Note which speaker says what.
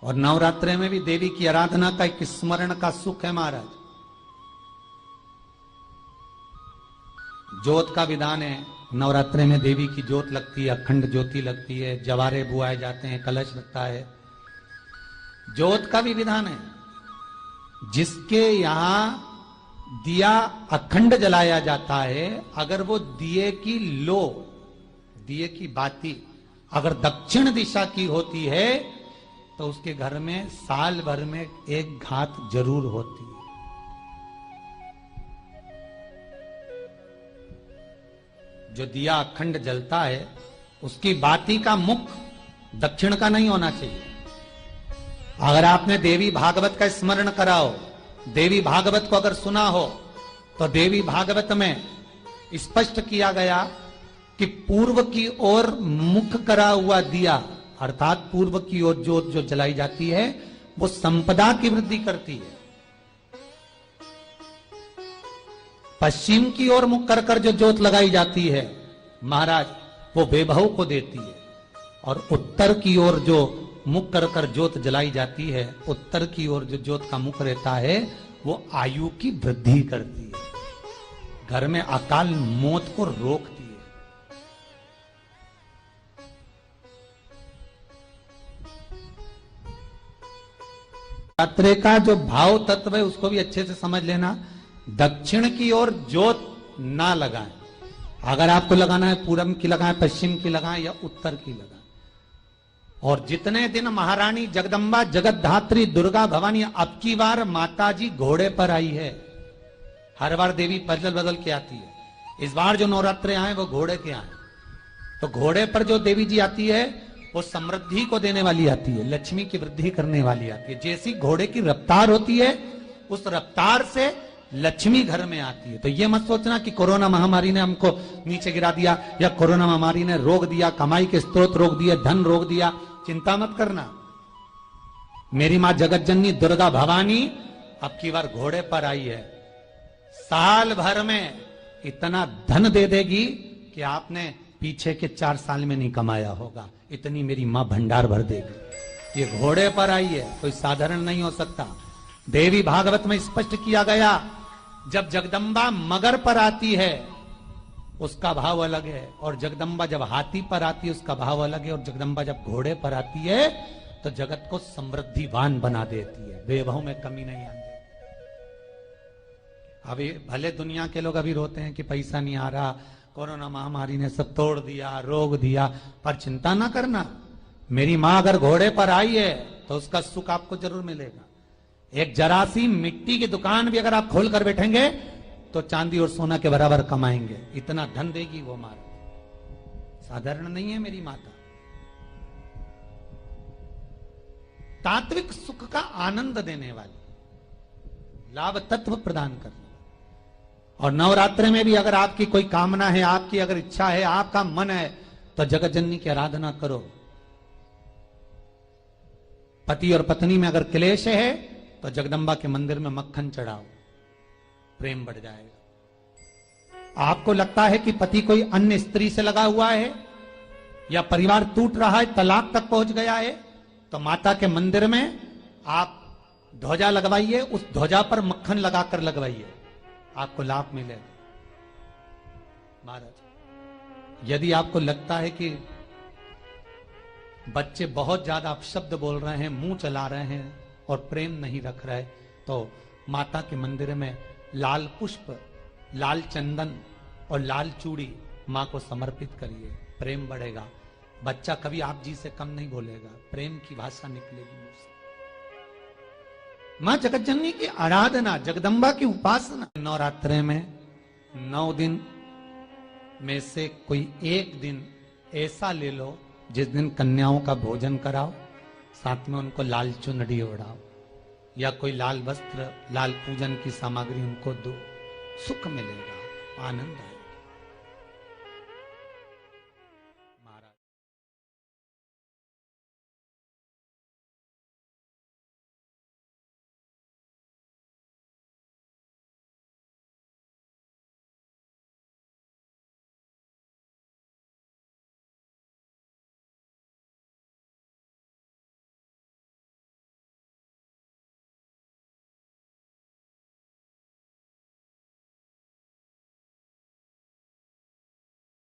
Speaker 1: और नवरात्रे में भी देवी की आराधना का एक स्मरण का सुख है महाराज। ज्योत का विधान है, नवरात्रे में देवी की ज्योत लगती है, अखंड ज्योति लगती है, जवारे बुआए जाते हैं, कलश लगता है। ज्योत का भी विधान है। जिसके यहां दिया अखंड जलाया जाता है, अगर वो दिए की लो, दिए की बाती अगर दक्षिण दिशा की होती है तो उसके घर में साल भर में एक घात जरूर होती है। जो दिया अखंड जलता है उसकी बाती का मुख दक्षिण का नहीं होना चाहिए। अगर आपने देवी भागवत का स्मरण कराओ, देवी भागवत को अगर सुना हो, तो देवी भागवत में स्पष्ट किया गया कि पूर्व की ओर मुख करा हुआ दिया, अर्थात पूर्व की ओर ज्योत जो जलाई जाती है वो संपदा की वृद्धि करती है। पश्चिम की ओर मुख कर कर जो ज्योत लगाई जाती है महाराज, वो वैभव को देती है। और उत्तर की ओर जो मुख कर कर ज्योत जलाई जाती है, उत्तर की ओर जो ज्योत का मुख रहता है वो आयु की वृद्धि करती है, घर में अकाल मौत को रोकती है। नवरात्रे का जो भाव तत्व है उसको भी अच्छे से समझ लेना। दक्षिण की ओर ज्योत ना लगाएं। अगर आपको लगाना है पूरब की लगाएं, पश्चिम की लगाएं या उत्तर की लगाएं। और जितने दिन महारानी जगदम्बा जगतधात्री दुर्गा भवानी, अब की बार माताजी घोड़े पर आई है। हर बार देवी बदल बदल के आती है, इस बार जो नवरात्रे आए वो घोड़े के आए। तो घोड़े पर जो देवी जी आती है वो समृद्धि को देने वाली आती है, लक्ष्मी की वृद्धि करने वाली आती है। जैसी घोड़े की रफ्तार होती है उस रफ्तार से लक्ष्मी घर में आती है। तो ये मत सोचना कि कोरोना महामारी ने हमको नीचे गिरा दिया या कोरोना महामारी ने रोक दिया, कमाई के स्रोत रोक दिए, धन रोक दिया। चिंता मत करना। मेरी मां जगत जननी दुर्गा भवानी अब की बार घोड़े पर आई है। साल भर में इतना धन दे देगी कि आपने पीछे के 4 साल में नहीं कमाया होगा, इतनी मेरी मां भंडार भर देगी। ये घोड़े पर आई है, कोई साधारण नहीं हो सकता। देवी भागवत में स्पष्ट किया गया, जब जगदम्बा मगर पर आती है उसका भाव अलग है, और जगदम्बा जब हाथी पर आती है उसका भाव अलग है, और जगदम्बा जब घोड़े पर आती है तो जगत को समृद्धिवान बना देती है, वैभव में कमी नहीं आती। अभी भले दुनिया के लोग अभी रोते हैं कि पैसा नहीं आ रहा, कोरोना महामारी ने सब तोड़ दिया, रोक दिया, पर चिंता ना करना। मेरी मां अगर घोड़े पर आई है तो उसका सुख आपको जरूर मिलेगा। एक जरा सी मिट्टी की दुकान भी अगर आप खोल कर बैठेंगे तो चांदी और सोना के बराबर कमाएंगे, इतना धन देगी वो माता। साधारण नहीं है मेरी माता। तात्विक सुख का आनंद देने वाली, लाभ तत्व प्रदान करने। और नवरात्रे में भी अगर आपकी कोई कामना है, आपकी अगर इच्छा है, आपका मन है, तो जगत जननी की आराधना करो। पति और पत्नी में अगर क्लेश है तो जगदम्बा के मंदिर में मक्खन चढ़ाओ, प्रेम बढ़ जाएगा। आपको लगता है कि पति कोई अन्य स्त्री से लगा हुआ है या परिवार टूट रहा है, तलाक तक पहुंच गया है, तो माता के मंदिर में आप ध्वजा लगवाइए, उस ध्वजा पर मक्खन लगाकर लगवाइए, आपको लाभ मिलेगा। महाराज, यदि आपको लगता है कि बच्चे बहुत ज्यादा अपशब्द बोल रहे हैं, मुंह चला रहे हैं और प्रेम नहीं रख रहे, तो माता के मंदिर में लाल पुष्प, लाल चंदन और लाल चूड़ी मां को समर्पित करिए, प्रेम बढ़ेगा। बच्चा कभी आप जी से कम नहीं बोलेगा, प्रेम की भाषा निकलेगी मुझसे। मां जगत जननी की आराधना, जगदम्बा की उपासना। नवरात्रे में 9 दिन में से कोई एक दिन ऐसा ले लो जिस दिन कन्याओं का भोजन कराओ, साथ में उनको लाल चुनरी ओढ़ाओ या कोई लाल वस्त्र, लाल पूजन की सामग्री उनको दो, सुख मिलेगा, आनंद आएगा।